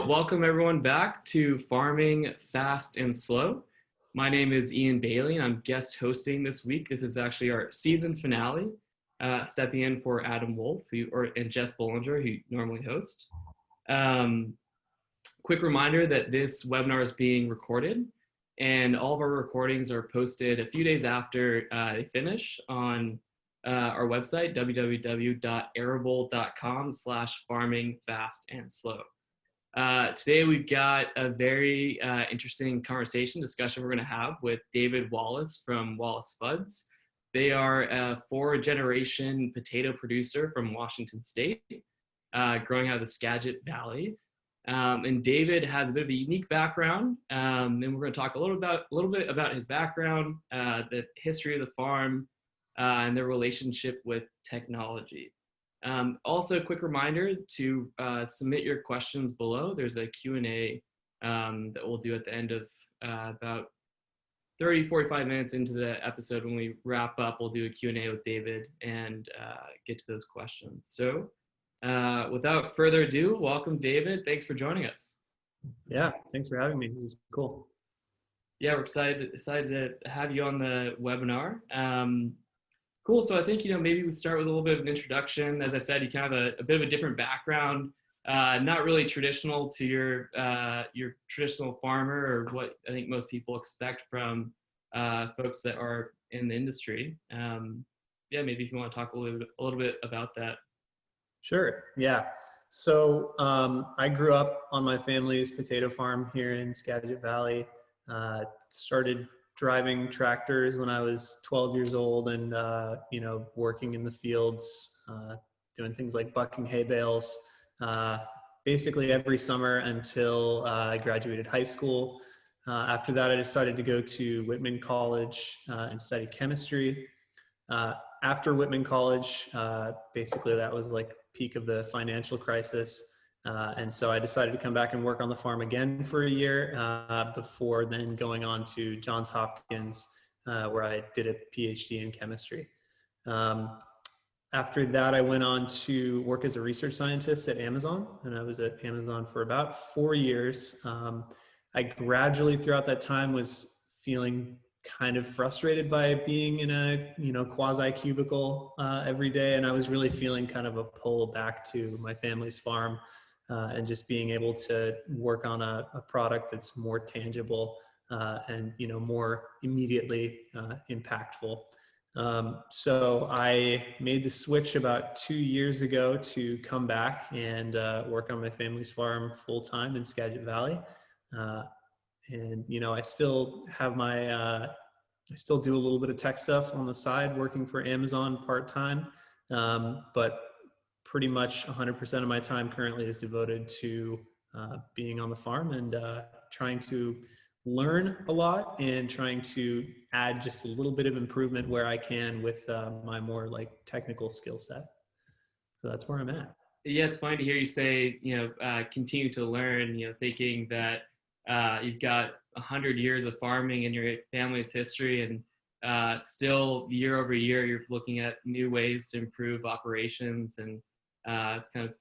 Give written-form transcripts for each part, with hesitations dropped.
Welcome everyone back to Farming Fast and Slow. My name is Ian Bailey and I'm guest hosting this week. This is actually our season finale, stepping in for Adam Wolf and Jess Bollinger, who normally host. Quick reminder that this webinar is being recorded and all of our recordings are posted a few days after they finish on our website, www.arable.com/farmingfastandslow. Today we've got a very interesting discussion we're going to have with David Wallace from Wallace Spuds. They are a 4th-generation potato producer from Washington State, growing out of the Skagit Valley. And David has a bit of a unique background, and we're going to talk a little bit about his background, the history of the farm, and their relationship with technology. Also, a quick reminder to submit your questions below. There's a Q&A that we'll do at the end of about 30-45 minutes into the episode. When we wrap up, we'll do a Q&A with David and get to those questions. So without further ado, welcome David. Thanks for joining us. Yeah, thanks for having me. This is cool. Yeah, we're excited to have you on the webinar. Cool. So I think, maybe we start with a little bit of an introduction. As I said, you kind of have a bit of a different background, not really traditional to your traditional farmer or what I think most people expect from folks that are in the industry. Yeah, maybe if you want to talk a little bit about that. Sure. Yeah. So I grew up on my family's potato farm here in Skagit Valley. Started driving tractors when I was 12 years old and, working in the fields, doing things like bucking hay bales, basically every summer until I graduated high school. After that, I decided to go to Whitman College and study chemistry. After Whitman College, basically that was like peak of the financial crisis. And so I decided to come back and work on the farm again for a year before then going on to Johns Hopkins, where I did a PhD in chemistry. After that, I went on to work as a research scientist at Amazon, and I was at Amazon for about 4 years. I gradually throughout that time was feeling kind of frustrated by being in a quasi cubicle every day, and I was really feeling kind of a pull back to my family's farm. And just being able to work on a product that's more tangible and more immediately impactful. So I made the switch about 2 years ago to come back and work on my family's farm full time in Skagit Valley. And I still have I still do a little bit of tech stuff on the side, working for Amazon part time, but pretty much 100% of my time currently is devoted to being on the farm and trying to learn a lot and trying to add just a little bit of improvement where I can with my more like technical skill set. So that's where I'm at. Yeah, it's funny to hear you say, continue to learn, thinking that you've got 100 years of farming in your family's history and still year over year, you're looking at new ways to improve operations, and it's kind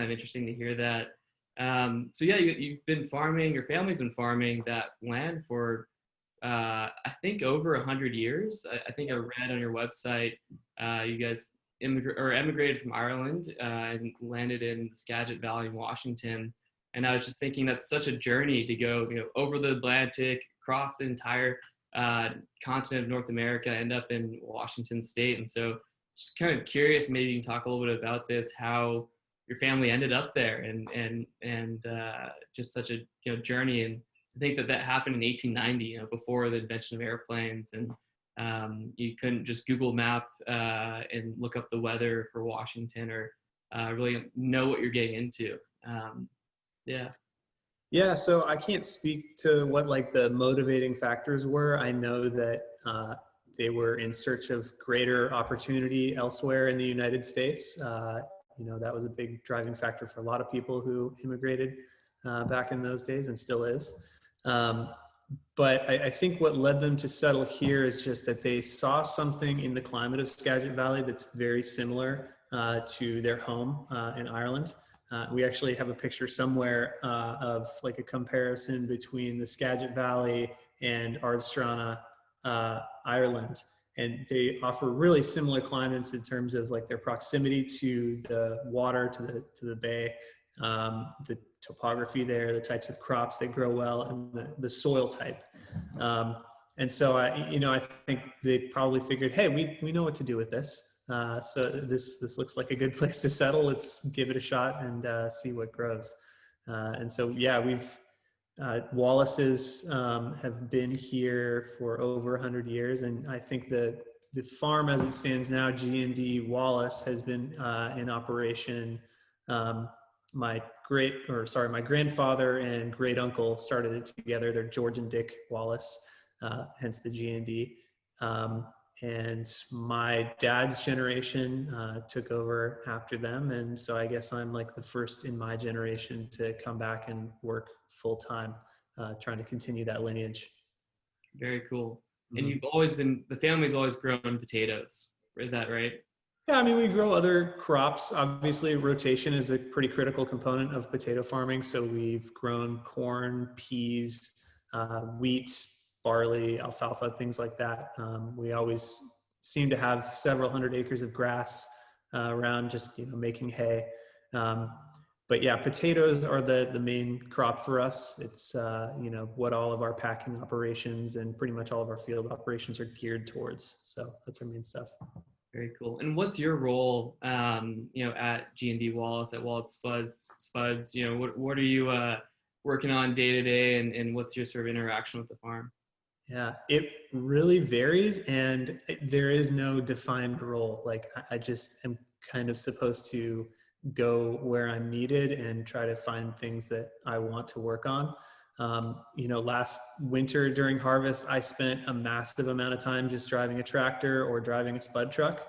of interesting to hear that. So yeah, you've been farming, your family's been farming that land for, I think over 100 years. I think I read on your website, you guys emigrated from Ireland and landed in Skagit Valley in Washington. And I was just thinking that's such a journey to go, over the Atlantic, across the entire continent of North America, end up in Washington State. And so just kind of curious, maybe you can talk a little bit about this, how your family ended up there and just such a journey. And I think that happened in 1890, before the invention of airplanes, and you couldn't just Google map and look up the weather for Washington or really know what you're getting into. Yeah, so I can't speak to what like the motivating factors were. I know that they were in search of greater opportunity elsewhere in the United States. That was a big driving factor for a lot of people who immigrated back in those days and still is. But I think what led them to settle here is just that they saw something in the climate of Skagit Valley that's very similar to their home in Ireland. We actually have a picture somewhere of like a comparison between the Skagit Valley and Ardstrana, Ireland. And they offer really similar climates in terms of like their proximity to the water, to the bay, the topography there, the types of crops that grow well, and the soil type. And so I think they probably figured, hey, we know what to do with this. So this looks like a good place to settle. Let's give it a shot and see what grows. And so yeah, we've Wallaces have been here for over 100 years, and I think the farm as it stands now, G&D Wallace, has been in operation. My grandfather and great uncle started it together. They're George and Dick Wallace, hence the G&D. And my dad's generation took over after them. And so I guess I'm like the first in my generation to come back and work full time, trying to continue that lineage. Very cool. And Mhm. the family's always grown potatoes. Is that right? Yeah, I mean, we grow other crops. Obviously, rotation is a pretty critical component of potato farming. So we've grown corn, peas, wheat, barley, alfalfa, things like that. We always seem to have several hundred acres of grass around, just making hay. But yeah, potatoes are the main crop for us. It's what all of our packing operations and pretty much all of our field operations are geared towards. So that's our main stuff. Very cool. And what's your role, at G&D Wallace, at Wallace Spuds? What are you working on day to day, and what's your sort of interaction with the farm? Yeah, it really varies, and there is no defined role. Like I just am kind of supposed to go where I'm needed and try to find things that I want to work on. Last winter during harvest, I spent a massive amount of time just driving a tractor or driving a spud truck.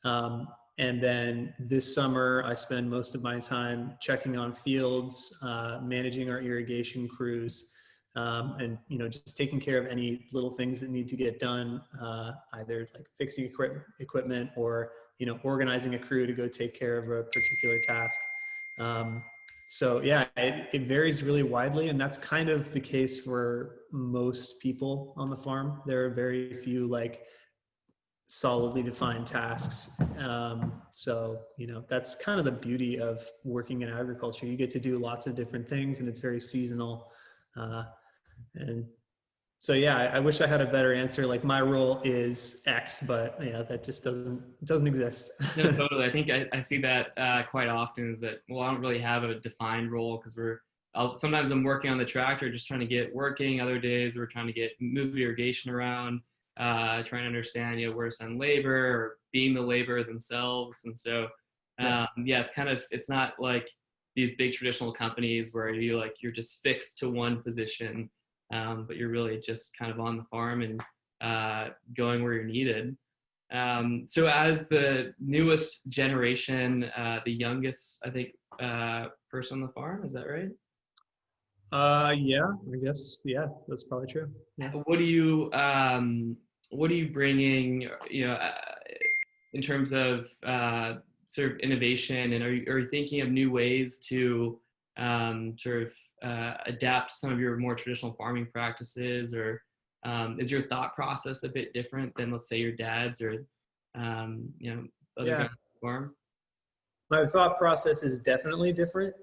And then this summer, I spend most of my time checking on fields, managing our irrigation crews, and just taking care of any little things that need to get done, either like fixing equipment or organizing a crew to go take care of a particular task. So yeah, it varies really widely, and that's kind of the case for most people on the farm. There are very few like solidly defined tasks. So that's kind of the beauty of working in agriculture. You get to do lots of different things, and it's very seasonal. And so yeah, I wish I had a better answer. Like my role is X, but yeah, that just doesn't exist. No, totally. I think I see that quite often, is that, well, I don't really have a defined role, because sometimes I'm working on the tractor, just trying to get it working. Other days we're trying to move irrigation around, trying to understand, where to send labor, or being the labor themselves. And so, it's not like these big traditional companies where you're just fixed to one position, but you're really just kind of on the farm and going where you're needed. So as the newest generation, the youngest, I think, person on the farm, is that right? Yeah, I guess, yeah, that's probably true. Yeah. What are you bringing, in terms of sort of innovation, and are you thinking of new ways to sort of adapt some of your more traditional farming practices, or is your thought process a bit different than, let's say, your dad's, or other Yeah, guys on the farm? my thought process is definitely different,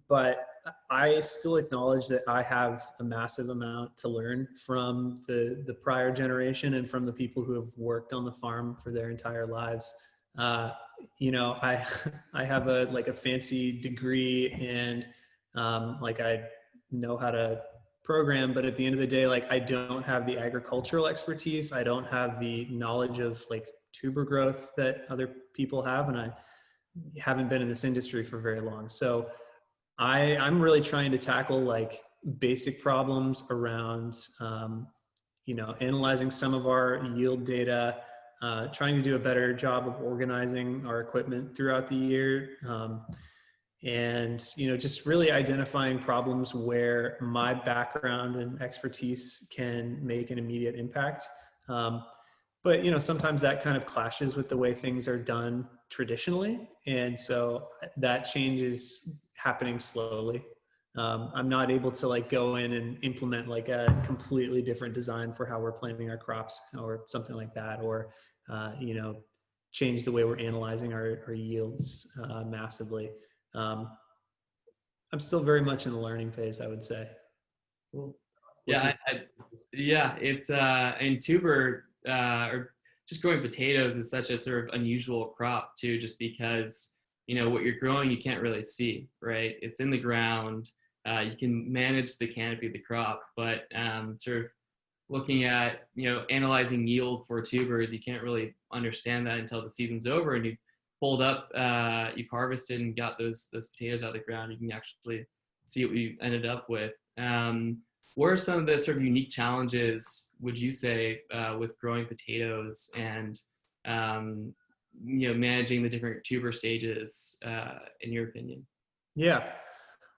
but I still acknowledge that I have a massive amount to learn from the prior generation and from the people who have worked on the farm for their entire lives. I I have a fancy degree, and I know how to program, but at the end of the day, like I don't have the agricultural expertise. I don't have the knowledge of like tuber growth that other people have, and I haven't been in this industry for very long. So I'm really trying to tackle like basic problems around, analyzing some of our yield data, trying to do a better job of organizing our equipment throughout the year. And just really identifying problems where my background and expertise can make an immediate impact. But sometimes that kind of clashes with the way things are done traditionally. And so that change is happening slowly. I'm not able to like go in and implement like a completely different design for how we're planting our crops or something like that, or, you know, change the way we're analyzing our yields massively. I'm still very much in the learning phase, I would say. Cool. Looking Yeah, for yeah, it's and tuber or just growing potatoes is such a sort of unusual crop too, just because what you're growing you can't really see, right? It's in the ground. You can manage the canopy of the crop, but sort of looking at analyzing yield for tubers, you can't really understand that until the season's over and you've pulled up, you've harvested and got those potatoes out of the ground. You can actually see what you ended up with. What are some of the sort of unique challenges, would you say, with growing potatoes and managing the different tuber stages, in your opinion? Yeah.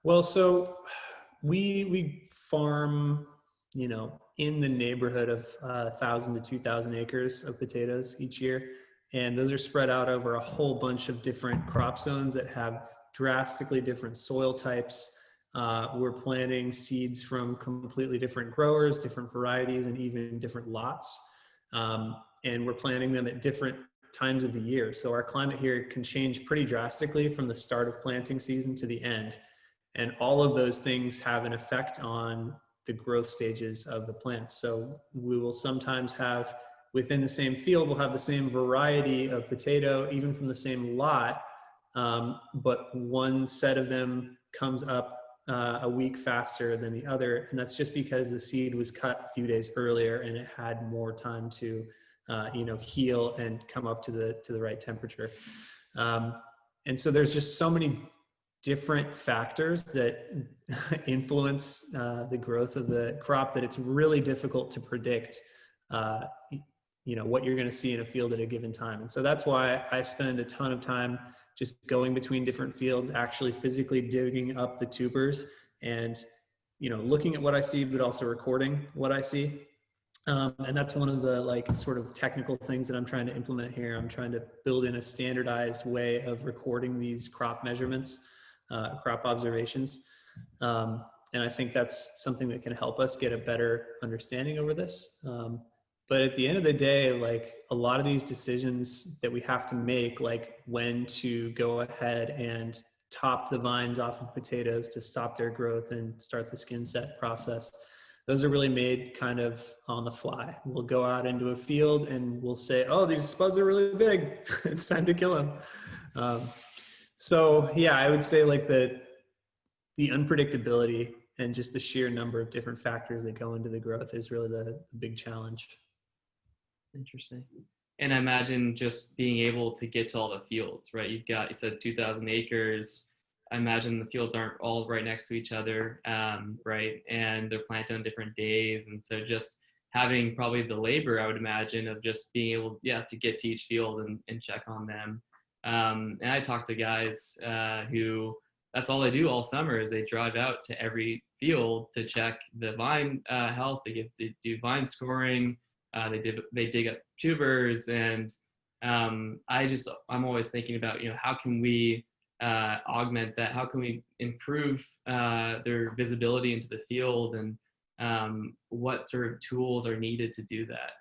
Well, so we farm, in the neighborhood of 1,000 to 2,000 acres of potatoes each year, and those are spread out over a whole bunch of different crop zones that have drastically different soil types. We're planting seeds from completely different growers, different varieties, and even different lots. And we're planting them at different times of the year. So our climate here can change pretty drastically from the start of planting season to the end. And all of those things have an effect on the growth stages of the plants. So we will sometimes have, within the same field, we'll have the same variety of potato, even from the same lot, but one set of them comes up a week faster than the other. And that's just because the seed was cut a few days earlier and it had more time to heal and come up to the right temperature. And so there's just so many different factors that influence the growth of the crop that it's really difficult to predict what you're going to see in a field at a given time. And so that's why I spend a ton of time just going between different fields, actually physically digging up the tubers and looking at what I see, but also recording what I see. And that's one of the sort of technical things that I'm trying to implement here. I'm trying to build in a standardized way of recording these crop measurements, crop observations. And I think that's something that can help us get a better understanding over this. But at the end of the day, a lot of these decisions that we have to make, like when to go ahead and top the vines off of potatoes to stop their growth and start the skin set process, those are really made kind of on the fly. We'll go out into a field and we'll say, oh, these spuds are really big. It's time to kill them. So yeah, I would say the unpredictability and just the sheer number of different factors that go into the growth is really the big challenge. Interesting. And I imagine just being able to get to all the fields, right? You said 2,000 acres. I imagine the fields aren't all right next to each other, right? And they're planted on different days. And so just having probably the labor, I would imagine, of just being able, to get to each field and check on them. And I talk to guys who, that's all they do all summer is they drive out to every field to check the vine health. They do vine scoring. They dig up tubers, and I'm always thinking about how can we augment that? How can we improve their visibility into the field, and what sort of tools are needed to do that?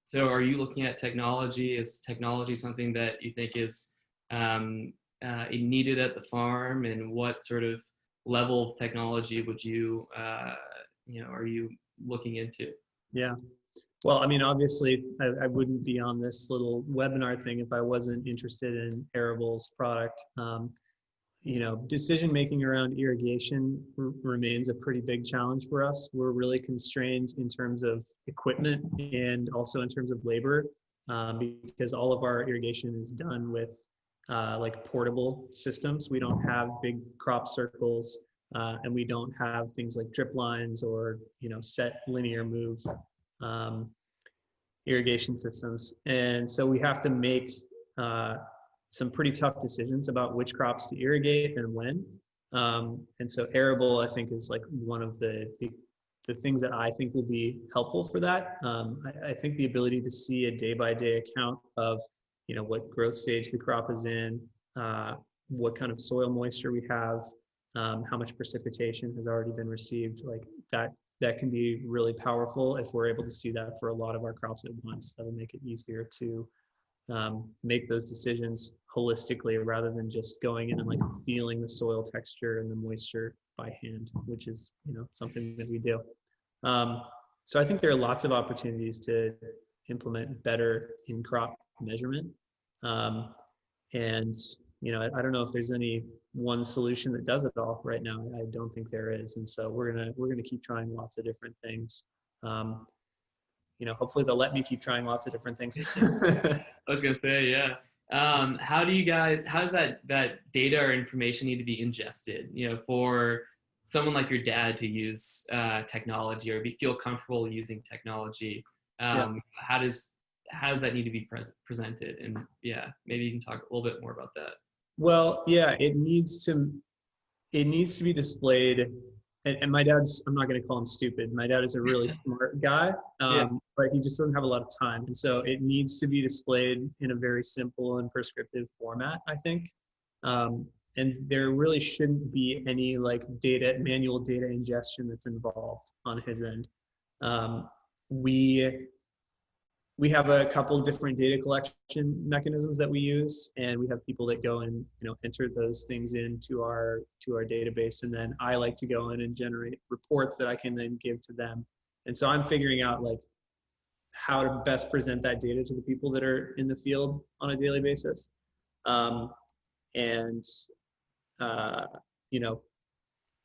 So, are you looking at technology? Is technology something that you think is needed at the farm, and what sort of level of technology would you are you looking into? Yeah. Well, I mean, obviously, I wouldn't be on this little webinar thing if I wasn't interested in Arable's product. Decision-making around irrigation remains a pretty big challenge for us. We're really constrained in terms of equipment and also in terms of labor, because all of our irrigation is done with portable systems. We don't have big crop circles, and we don't have things like drip lines or, set linear move irrigation systems. And so we have to make some pretty tough decisions about which crops to irrigate and when. And so Arable, I think, is one of the things that I think will be helpful for that. I think the ability to see a day-by-day account of, what growth stage the crop is in, what kind of soil moisture we have, how much precipitation has already been received. Like that can be really powerful if we're able to see that for a lot of our crops at once. That'll make it easier to make those decisions holistically rather than just going in and like feeling the soil texture and the moisture by hand, which is something that we do. So I think there are lots of opportunities to implement better in-crop measurement. And I don't know if there's any one solution that does it all right now. I don't think there is, and so we're gonna keep trying lots of different things. Hopefully they'll let me keep trying lots of different things. I was gonna say, yeah. How does that data or information need to be ingested? For someone like your dad to use technology or feel comfortable using technology. Yeah. How does that need to be presented? And yeah, maybe you can talk a little bit more about that. Well, yeah, it needs to be displayed. And my dad's, I'm not going to call him stupid. My dad is a really smart guy, Yeah, but he just doesn't have a lot of time. And so it needs to be displayed in a very simple and prescriptive format, I think. And there really shouldn't be any like manual data ingestion that's involved on his end. We have a couple of different data collection mechanisms that we use, and we have people that go and enter those things into our database, and then I like to go in and generate reports that I can then give to them. And so I'm figuring out like how to best present that data to the people that are in the field on a daily basis, and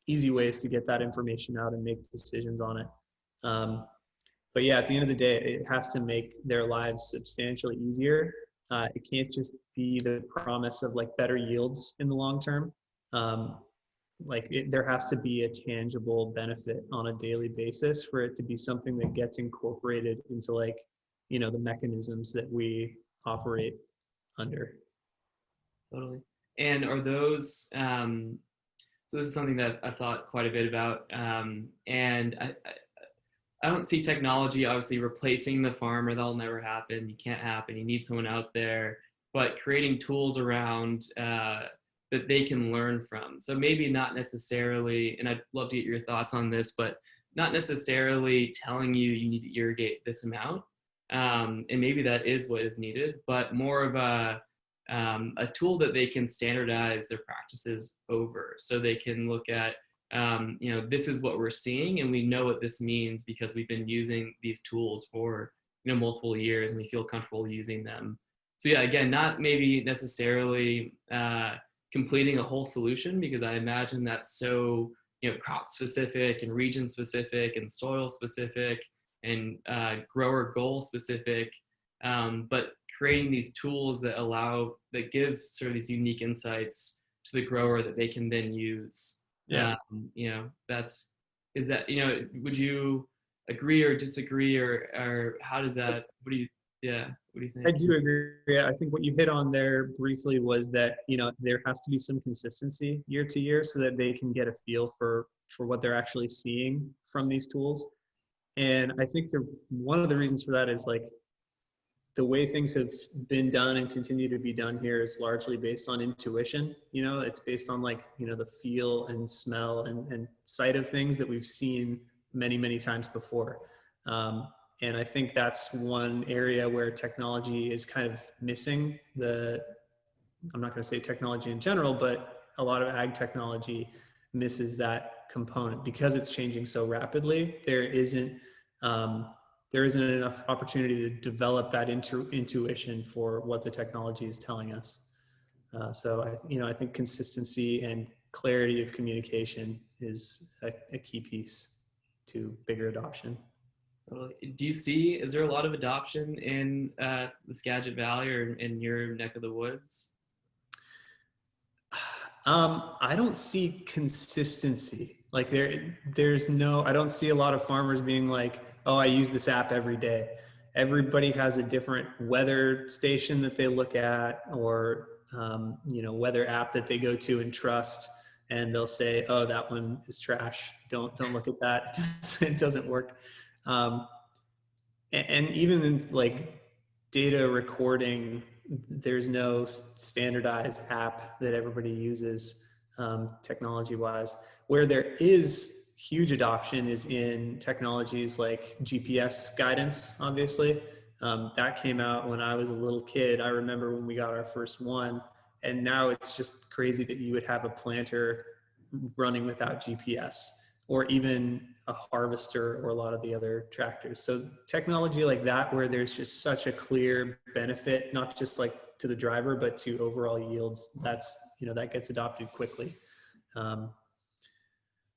easy ways to get that information out and make decisions on it. But yeah, at the end of the day, it has to make their lives substantially easier. It can't just be the promise of like better yields in the long term. There has to be a tangible benefit on a daily basis for it to be something that gets incorporated into like, the mechanisms that we operate under. totally. And are those, so this is something that I've thought quite a bit about. And I don't see technology obviously replacing the farmer. That'll never happen. You can't happen. You need someone out there, but creating tools around that they can learn from. So maybe not necessarily, and I'd love to get your thoughts on this, but not necessarily telling you need to irrigate this amount. And maybe that is what is needed, but more of a tool that they can standardize their practices over. So they can look at, this is what we're seeing, and we know what this means because we've been using these tools for multiple years, and we feel comfortable using them. So yeah, again, not maybe necessarily completing a whole solution, because I imagine that's so crop specific and region specific and soil specific and grower goal specific, but creating these tools that gives sort of these unique insights to the grower that they can then use. Yeah. Would you agree or disagree, or how does that, what do you think? I do agree. I think what you hit on there briefly was that, there has to be some consistency year to year so that they can get a feel for what they're actually seeing from these tools. And I think one of the reasons for that is like the way things have been done and continue to be done here is largely based on intuition. It's based on like, the feel and smell and sight of things that we've seen many, many times before. And I think that's one area where technology is kind of missing I'm not going to say technology in general, but a lot of ag technology misses that component because it's changing so rapidly. There isn't enough opportunity to develop that intuition for what the technology is telling us. So I think consistency and clarity of communication is a key piece to bigger adoption. Is there a lot of adoption in the Skagit Valley or in your neck of the woods? I don't see consistency. Like I don't see a lot of farmers being like, oh, I use this app every day. Everybody has a different weather station that they look at, or weather app that they go to and trust, and they'll say, oh, that one is trash. Don't look at that. It doesn't work. And even in like data recording there's no standardized app that everybody uses technology wise. Where there is huge adoption is in technologies like GPS guidance, obviously. That came out when I was a little kid. I remember when we got our first one, and now it's just crazy that you would have a planter running without GPS, or even a harvester, or a lot of the other tractors. So technology like that, where there's just such a clear benefit, not just like to the driver, but to overall yields, that's, that gets adopted quickly. Um,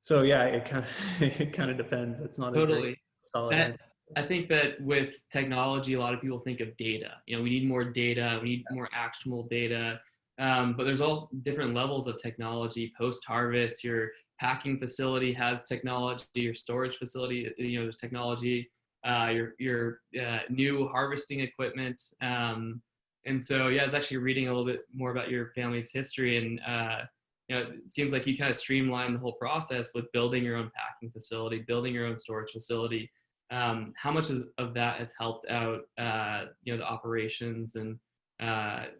so yeah, it kind of it kind of depends. It's not a great Totally. solid I, answer. I think that with technology, a lot of people think of data. We need more data, we need more actionable data. But there's all different levels of technology. Post harvest, your packing facility has technology, your storage facility, there's technology, your new harvesting equipment. And so, yeah, I was actually reading a little bit more about your family's history, and it seems like you kind of streamline the whole process with building your own packing facility, building your own storage facility. How much of that has helped out, the operations and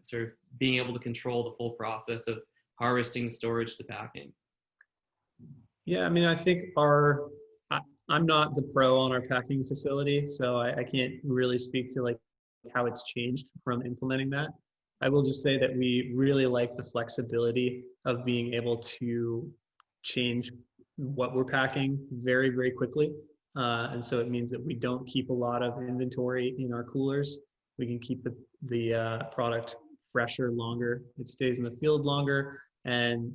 sort of being able to control the full process of harvesting, storage to packing? Yeah, I mean, I think I'm not the pro on our packing facility, so I can't really speak to like how it's changed from implementing that. I will just say that we really like the flexibility of being able to change what we're packing very, very quickly. And so it means that we don't keep a lot of inventory in our coolers. We can keep the product fresher longer. It stays in the field longer, and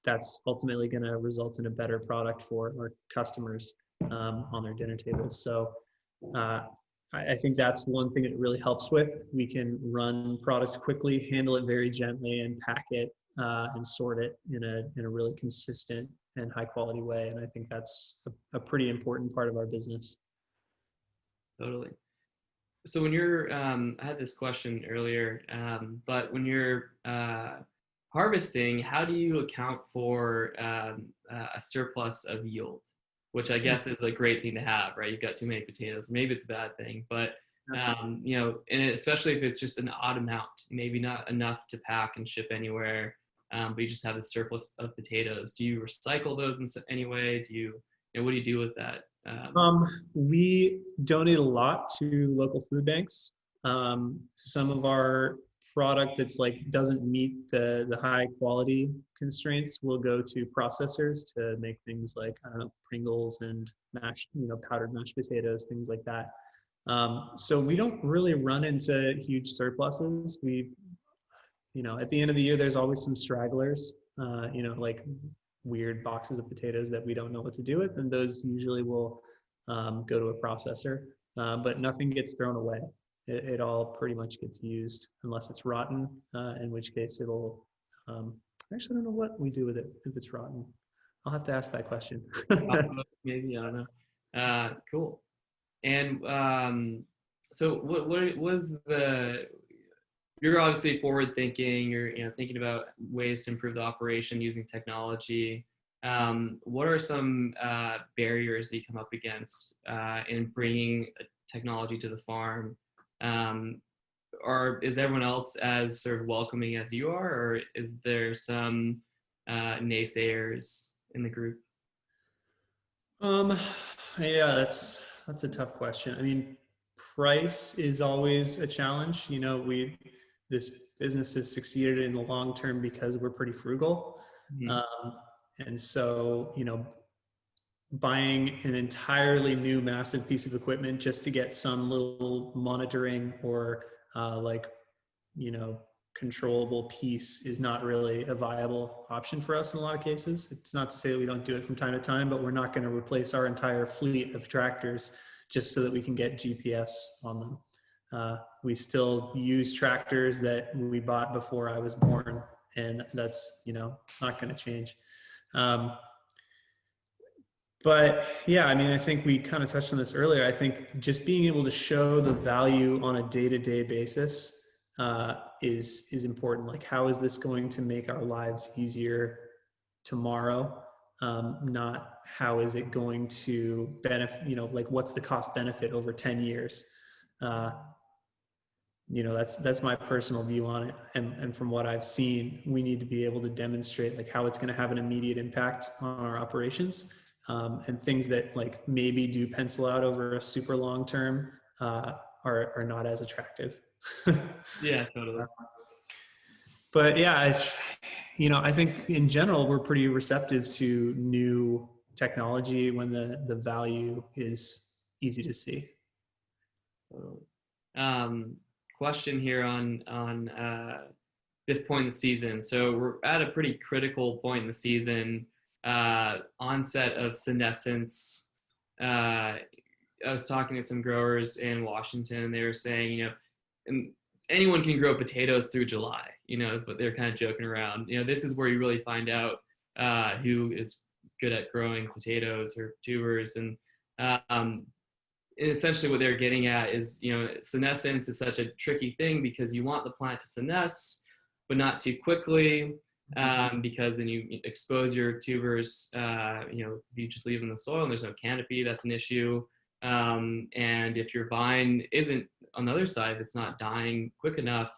that's ultimately going to result in a better product for our customers on their dinner tables. So I think that's one thing that it really helps with. We can run products quickly, handle it very gently, and pack it and sort it in a really consistent and high quality way. And I think that's a pretty important part of our business. Totally. So when you're, I had this question earlier, but when you're harvesting, how do you account for a surplus of yield? Which I guess is a great thing to have, right? You've got too many potatoes. Maybe it's a bad thing, but and especially if it's just an odd amount, maybe not enough to pack and ship anywhere, but you just have a surplus of potatoes. Do you recycle those in any way? What do you do with that? We donate a lot to local food banks. Some of our product that's like doesn't meet the high quality constraints will go to processors to make things like, I don't know, Pringles and mashed, powdered mashed potatoes, things like that. So we don't really run into huge surpluses. At the end of the year, there's always some stragglers, like weird boxes of potatoes that we don't know what to do with, and those usually will go to a processor, but nothing gets thrown away. It all pretty much gets used unless it's rotten, in which case it'll, actually, I don't know what we do with it if it's rotten. I'll have to ask that question. Maybe, I don't know. Cool. And so what was you're obviously forward thinking, you're thinking about ways to improve the operation using technology. What are some barriers that you come up against in bringing technology to the farm? Or is everyone else as sort of welcoming as you are, or is there some naysayers in the group? Yeah, that's a tough question. I mean, price is always a challenge. This business has succeeded in the long term because we're pretty frugal. Mm-hmm. And so, buying an entirely new massive piece of equipment just to get some little monitoring or controllable piece is not really a viable option for us in a lot of cases. It's not to say that we don't do it from time to time, but we're not going to replace our entire fleet of tractors just so that we can get GPS on them. We still use tractors that we bought before I was born, and that's, not going to change. But yeah, I mean, I think we kind of touched on this earlier. I think just being able to show the value on a day-to-day basis is important. Like, how is this going to make our lives easier tomorrow? Not how is it going to benefit, like what's the cost benefit over 10 years? that's my personal view on it. And from what I've seen, we need to be able to demonstrate like how it's going to have an immediate impact on our operations, and things that like maybe do pencil out over a super long term are not as attractive. Yeah, totally. But yeah, I think in general, we're pretty receptive to new technology when the value is easy to see. Totally. Question here on this point in the season. So we're at a pretty critical point in the season. Onset of senescence. I was talking to some growers in Washington, and they were saying, and anyone can grow potatoes through July, is what they're kind of joking around. This is where you really find out who is good at growing potatoes or tubers. And essentially what they're getting at is, senescence is such a tricky thing because you want the plant to senesce, but not too quickly, because then you expose your tubers. If you just leave them in the soil and there's no canopy, that's an issue. And if your vine isn't on the other side, it's not dying quick enough,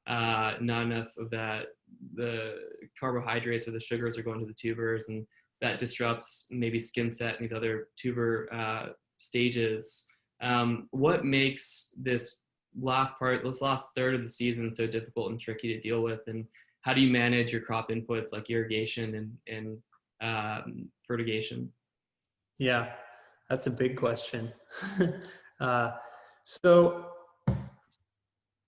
not enough of the carbohydrates or the sugars are going to the tubers, and that disrupts maybe skin set and these other tuber stages. What makes this last third of the season so difficult and tricky to deal with, and how do you manage your crop inputs like irrigation and fertigation? Yeah, that's a big question. So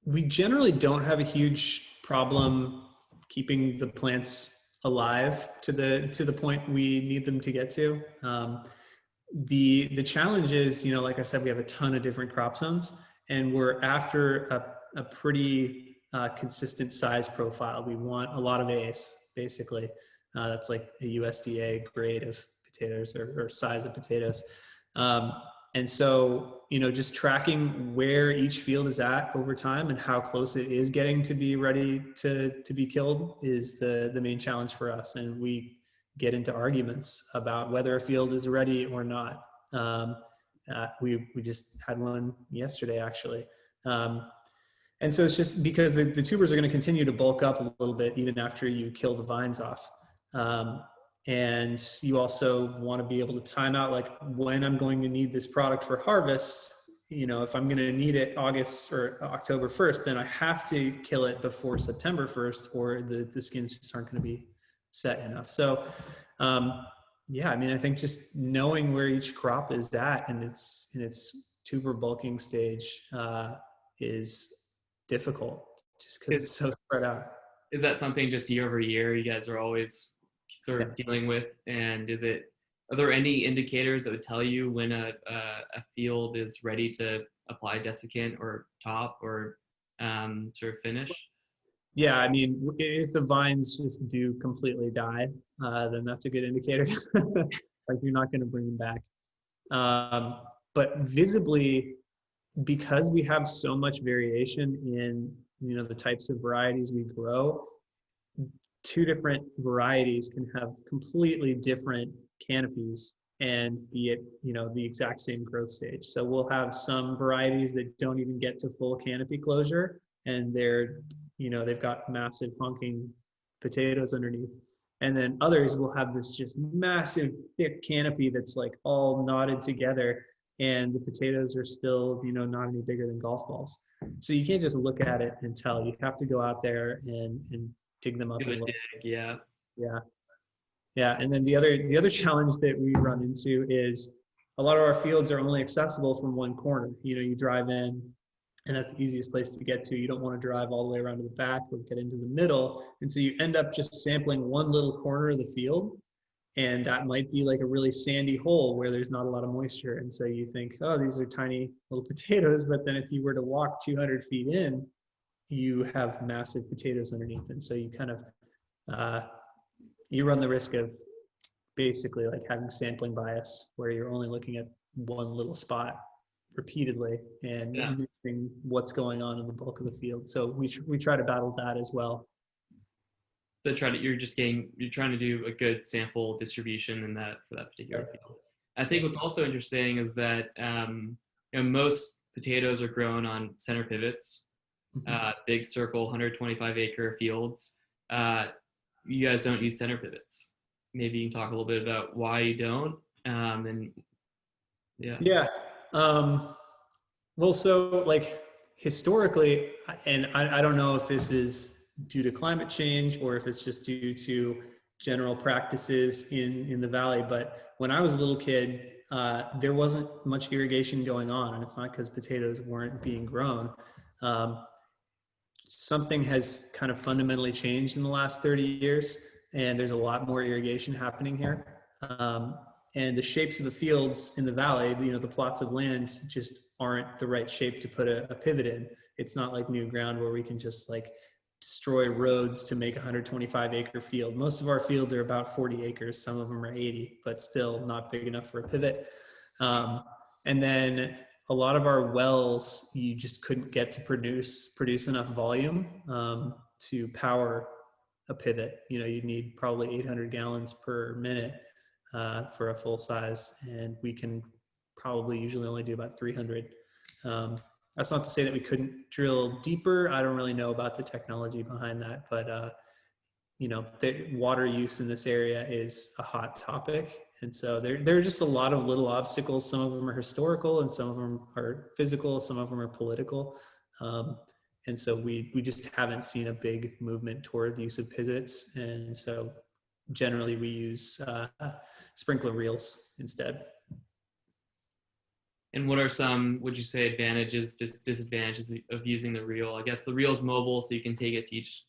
we generally don't have a huge problem keeping the plants alive to the point we need them to get to. The challenge is, like I said, we have a ton of different crop zones, and we're after a pretty consistent size profile. We want a lot of A's, basically. That's like a USDA grade of potatoes or size of potatoes. And so, just tracking where each field is at over time and how close it is getting to be ready to be killed is the main challenge for us. And we get into arguments about whether a field is ready or not. We just had one yesterday, actually. And so it's just because the tubers are going to continue to bulk up a little bit even after you kill the vines off. And you also want to be able to time out like when I'm going to need this product for harvest. If I'm going to need it August or October 1st, then I have to kill it before September 1st, or the skins just aren't going to be set enough. So I think just knowing where each crop is at and in its tuber bulking stage is difficult, just because it's so spread out. Is that something just year over year you guys are always sort of dealing with? And are there any indicators that would tell you when a field is ready to apply desiccant or top or sort of finish? Yeah, if the vines just do completely die, then that's a good indicator. Like you're not going to bring them back. But visibly, because we have so much variation in the types of varieties we grow, two different varieties can have completely different canopies and be at the exact same growth stage. So we'll have some varieties that don't even get to full canopy closure, and they've got massive honking potatoes underneath. And then others will have this just massive thick canopy that's like all knotted together, and the potatoes are still not any bigger than golf balls. So you can't just look at it and tell. You have to go out there and dig them up. Yeah. And then the other challenge that we run into is a lot of our fields are only accessible from one corner. You drive in, and that's the easiest place to get to. You don't want to drive all the way around to the back or get into the middle. And so you end up just sampling one little corner of the field, and that might be like a really sandy hole where there's not a lot of moisture. And so you think, oh, these are tiny little potatoes. But then if you were to walk 200 feet in, you have massive potatoes underneath. And so you kind of, you run the risk of basically like having sampling bias where you're only looking at one little spot repeatedly and missing what's going on in the bulk of the field. So we try to battle that as well. So you're trying to do a good sample distribution for that particular field. I think what's also interesting is that most potatoes are grown on center pivots. Mhm. big circle, 125-acre fields. You guys don't use center pivots. Maybe you can talk a little bit about why you don't. And yeah. Yeah. Um, well, so like historically, and I don't know if this is due to climate change or if it's just due to general practices in the valley, but when I was a little kid, there wasn't much irrigation going on, and it's not because potatoes weren't being grown. Um, Something has kind of fundamentally changed in the last 30 years, and there's a lot more irrigation happening here. And the shapes of the fields in the valley, the plots of land just aren't the right shape to put a pivot in. It's not like new ground where we can just like destroy roads to make a 125-acre field. Most of our fields are about 40 acres. Some of them are 80, but still not big enough for a pivot. And then a lot of our wells, you just couldn't get to produce enough volume to power a pivot. You'd need probably 800 gallons per minute for a full size, and we can probably usually only do about 300. That's not to say that we couldn't drill deeper. I don't really know about the technology behind that, but the water use in this area is a hot topic. And so there are just a lot of little obstacles. Some of them are historical and some of them are physical. Some of them are political. And so we just haven't seen a big movement toward use of pivots. And so generally we use sprinkler reels instead. And what are some, would you say, advantages, disadvantages of using the reel? I guess the reel's mobile, so you can take it to each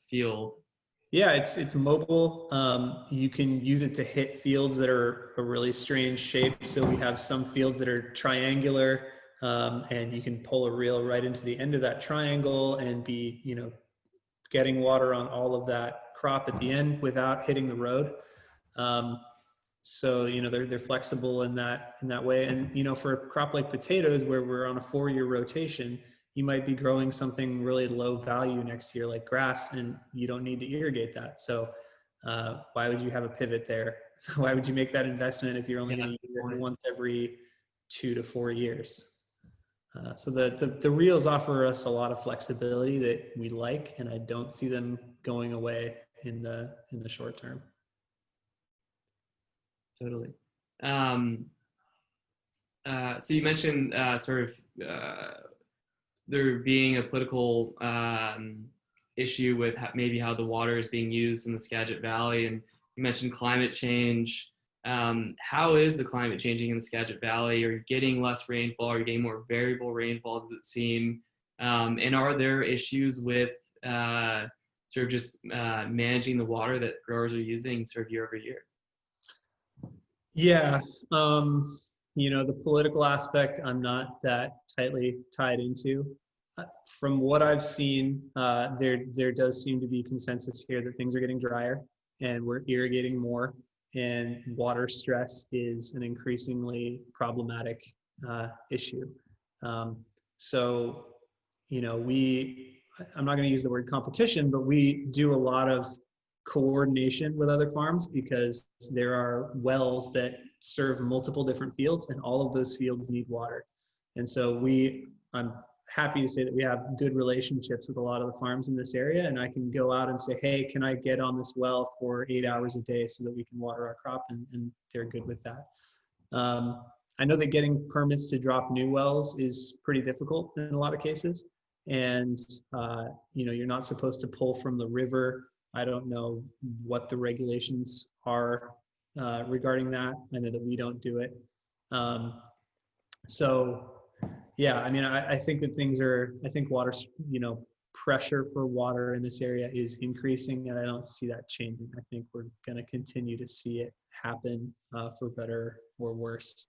field. Yeah, it's mobile. You can use it to hit fields that are a really strange shape. So we have some fields that are triangular, and you can pull a reel right into the end of that triangle and be, getting water on all of that crop at the end without hitting the road. So they're flexible in that way. And for a crop like potatoes, where we're on a 4-year rotation, you might be growing something really low value next year like grass, and you don't need to irrigate that. So why would you have a pivot there? Why would you make that investment if you're only going to use it once every 2 to 4 years? So the reels offer us a lot of flexibility that we like, and I don't see them going away in the short term. Totally. So you mentioned sort of there being a political issue with maybe how the water is being used in the Skagit Valley, and you mentioned climate change. How is the climate changing in the Skagit Valley? Are you getting less rainfall? Are you getting more variable rainfall, does it seem? And are there issues with sort of just managing the water that growers are using sort of year over year? Yeah, the political aspect I'm not that tightly tied into. From what I've seen, there does seem to be consensus here that things are getting drier and we're irrigating more, and water stress is an increasingly problematic issue. So, I'm not going to use the word competition, but we do a lot of coordination with other farms because there are wells that serve multiple different fields, and all of those fields need water. And so I'm happy to say that we have good relationships with a lot of the farms in this area, and I can go out and say, hey, can I get on this well for 8 hours a day so that we can water our crop, and they're good with that. I know that getting permits to drop new wells is pretty difficult in a lot of cases, and you're not supposed to pull from the river. I don't know what the regulations are regarding that. I know that we don't do it. So yeah, I mean, I think that I think water, pressure for water in this area is increasing, and I don't see that changing. I think we're going to continue to see it happen for better or worse,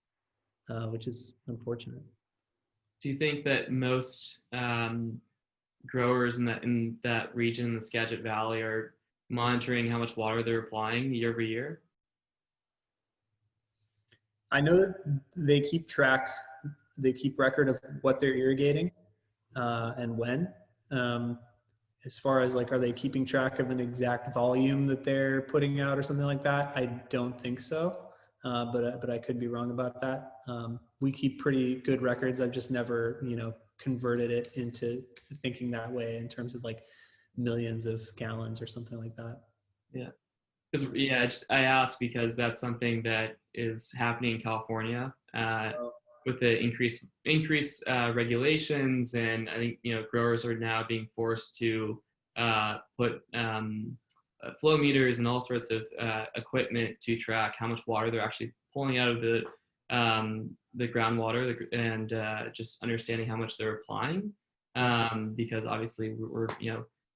which is unfortunate. Do you think that most growers in that region, the Skagit Valley, are monitoring how much water they're applying year over year? I know that they keep record of what they're irrigating and when. As far as like, are they keeping track of an exact volume that they're putting out or something like that? I don't think so, but I could be wrong about that. We keep pretty good records. I've just never, converted it into thinking that way in terms of like millions of gallons or something like that. Yeah. Because I asked because that's something that is happening in California with the increased regulations, and I think growers are now being forced to put flow meters and all sorts of equipment to track how much water they're actually pulling out of the groundwater, and just understanding how much they're applying, because obviously we're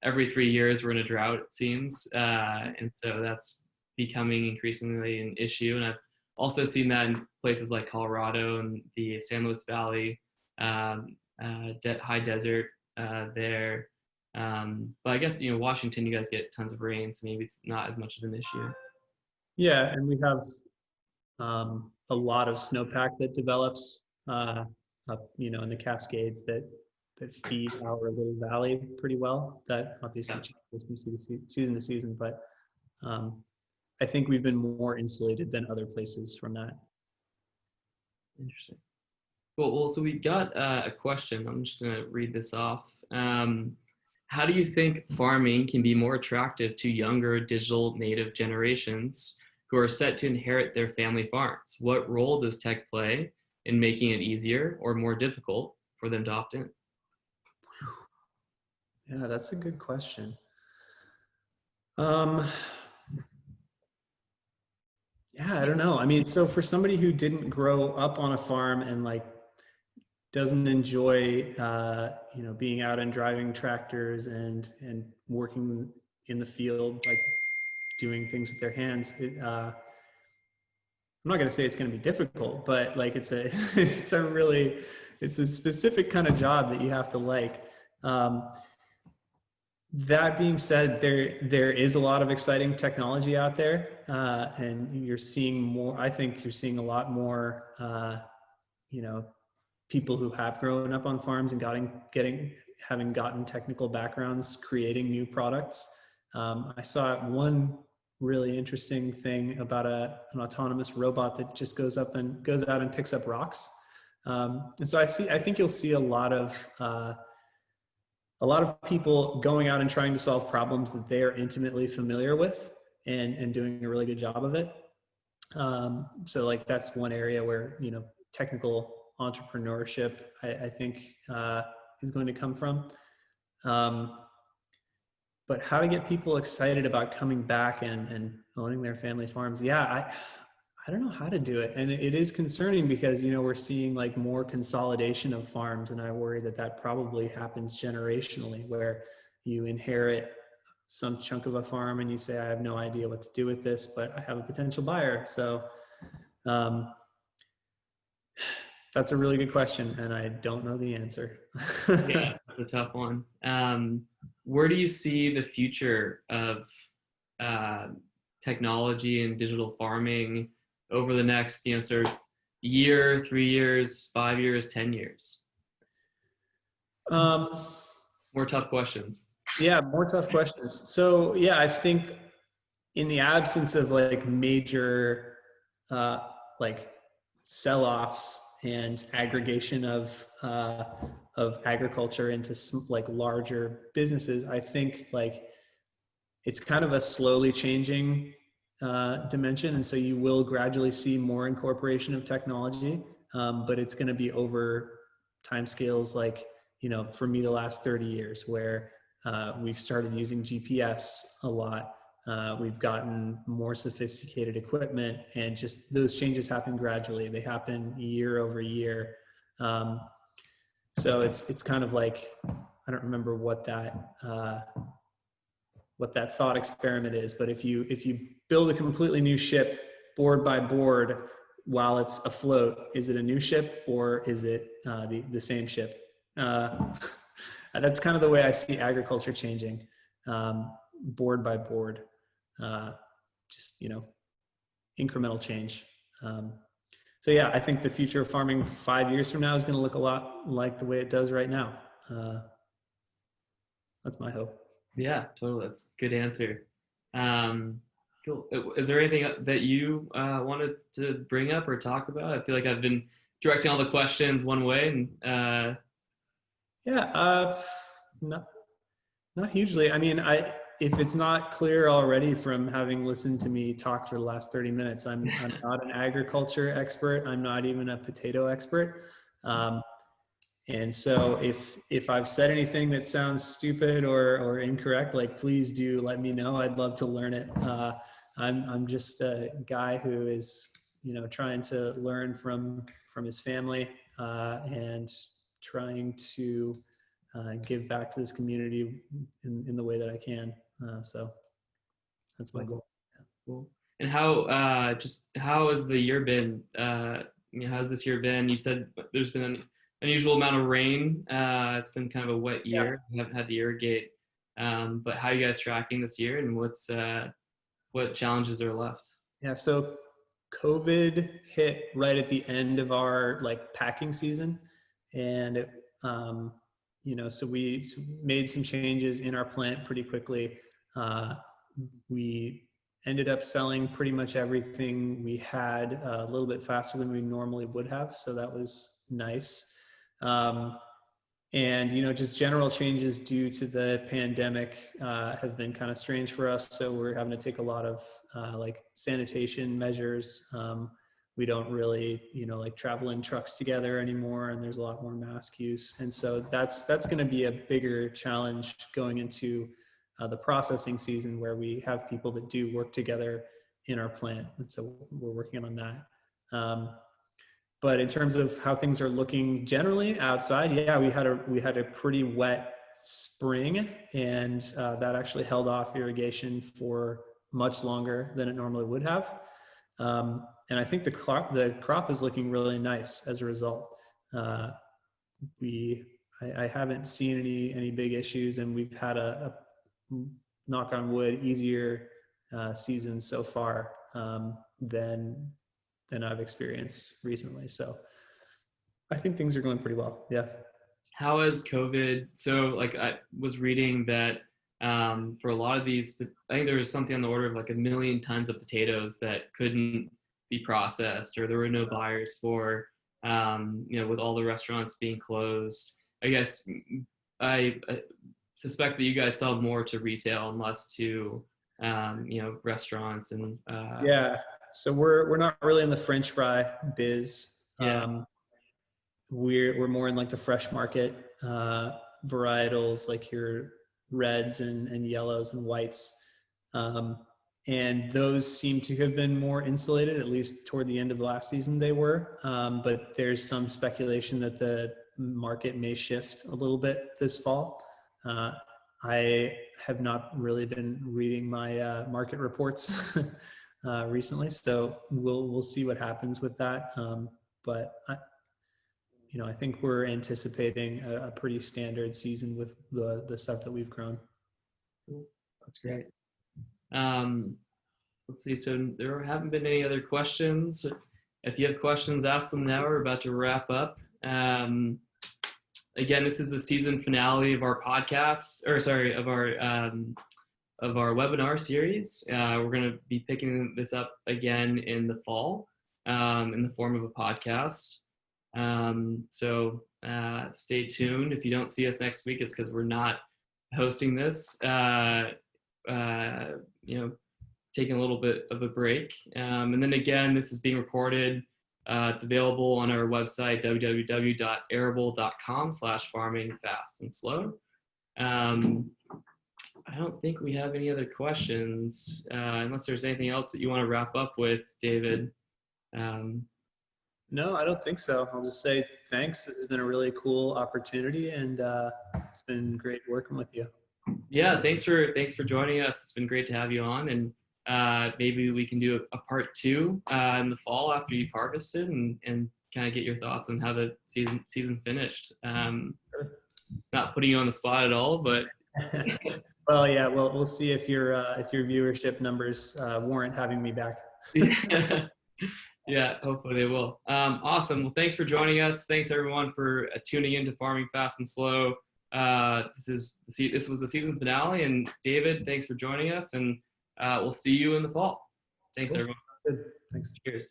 every 3 years we're in a drought, it seems, and so that's becoming increasingly an issue. And I've also seen that in places like Colorado and the San Luis Valley, high desert there. But I guess Washington, you guys get tons of rain, so maybe it's not as much of an issue. Yeah, and we have a lot of snowpack that develops up, in the Cascades that feed our little valley pretty well. That obviously changes from season to season, but I think we've been more insulated than other places from that. Interesting. Cool. Well, so we got a question. I'm just going to read this off. How do you think farming can be more attractive to younger digital native generations who are set to inherit their family farms? What role does tech play in making it easier or more difficult for them to opt in? Yeah, that's a good question. Yeah, I don't know. I mean, so for somebody who didn't grow up on a farm and like doesn't enjoy, being out and driving tractors and working in the field, like doing things with their hands, I'm not going to say it's going to be difficult, but like it's a specific kind of job that you have to like. That being said, there is a lot of exciting technology out there, and you're seeing more. I think you're seeing a lot more, people who have grown up on farms and having gotten technical backgrounds, creating new products. I saw one really interesting thing about an autonomous robot that just goes out and picks up rocks. And so I think you'll see a lot of people going out and trying to solve problems that they are intimately familiar with and doing a really good job of it. So like that's one area where, technical entrepreneurship, I think, is going to come from. But how to get people excited about coming back and owning their family farms. Yeah, I don't know how to do it. And it is concerning because, we're seeing like more consolidation of farms. And I worry that probably happens generationally, where you inherit some chunk of a farm and you say, I have no idea what to do with this, but I have a potential buyer. So that's a really good question. And I don't know the answer. Yeah, that's a tough one. Where do you see the future of technology and digital farming over the next, sort of year, 3 years, 5 years, 10 years? More tough questions. Yeah, more tough questions. So yeah, I think in the absence of like major like sell-offs and aggregation of agriculture into like larger businesses, I think like it's kind of a slowly changing dimension, and so you will gradually see more incorporation of technology, but it's going to be over timescales like, for me, the last 30 years, where we've started using GPS a lot. We've gotten more sophisticated equipment, and just those changes happen gradually. They happen year over year. So it's kind of like, I don't remember what that thought experiment is, but if you build a completely new ship board by board while it's afloat, is it a new ship or is it the same ship? That's kind of the way I see agriculture changing, board by board, just, incremental change. So yeah, I think the future of farming 5 years from now is going to look a lot like the way it does right now. That's my hope. Yeah, totally. That's a good answer. Cool. Is there anything that you wanted to bring up or talk about? I feel like I've been directing all the questions one way, and Yeah, not not hugely. I mean, if it's not clear already from having listened to me talk for the last 30 minutes, I'm not an agriculture expert. I'm not even a potato expert. Um, and so if I've said anything that sounds stupid or incorrect, like please do let me know. I'd love to learn it. I'm just a guy who is, trying to learn from his family, and trying to give back to this community in the way that I can. So that's my goal. Cool. And how has the year been? How's this year been? You said there's been an unusual amount of rain. It's been kind of a wet Yeah. year. You haven't had to irrigate. But how are you guys tracking this year, and what challenges are left? Yeah. So COVID hit right at the end of our packing season, and so we made some changes in our plant pretty quickly. We ended up selling pretty much everything we had a little bit faster than we normally would have, so that was nice. And just general changes due to the pandemic have been kind of strange for us, so we're having to take a lot of sanitation measures. We don't really travel in trucks together anymore, and there's a lot more mask use, and so that's going to be a bigger challenge going into the processing season, where we have people that do work together in our plant, and so we're working on that. But in terms of how things are looking generally outside, yeah, we had a pretty wet spring, and that actually held off irrigation for much longer than it normally would have. And I think the crop is looking really nice as a result. I haven't seen any big issues, and we've had a knock on wood easier season so far than I've experienced recently. So I think things are going pretty well. Yeah. How has COVID? So, I was reading that for a lot of these, I think there was something on the order of 1 million tons of potatoes that couldn't be processed, or there were no buyers for. With all the restaurants being closed, I guess I suspect that you guys sell more to retail and less to restaurants and Yeah. So we're not really in the French fry biz. Yeah. We're more in the fresh market varietals, like your reds and yellows and whites. And those seem to have been more insulated, at least toward the end of last season they were. But there's some speculation that the market may shift a little bit this fall. I have not really been reading my market reports recently, so we'll see what happens with that. But I think we're anticipating a pretty standard season with the stuff that we've grown. Cool. That's great. Let's see. So there haven't been any other questions. If you have questions, ask them now. We're about to wrap up. Again, this is the season finale of our podcast, of our webinar series. We're going to be picking this up again in the fall, in the form of a podcast. So stay tuned. If you don't see us next week, it's because we're not hosting this. Taking a little bit of a break. And then again, this is being recorded. It's available on our website, www.arable.com/farming-fast-and-slow. I don't think we have any other questions, unless there's anything else that you want to wrap up with, David. No, I don't think so. I'll just say thanks. This has been a really cool opportunity, and it's been great working with you. Yeah, thanks for joining us. It's been great to have you on, and maybe we can do a part 2 in the fall after you've harvested, and kind of get your thoughts on how the season finished. Not putting you on the spot at all, but well, yeah, we'll see if your viewership numbers warrant having me back. Yeah, hopefully they will. Awesome. Well, thanks for joining us. Thanks everyone for tuning in to Farming Fast and Slow. This was the season finale, and David, thanks for joining us, and we'll see you in the fall. Thanks, cool. everyone. Good. Thanks. Cheers.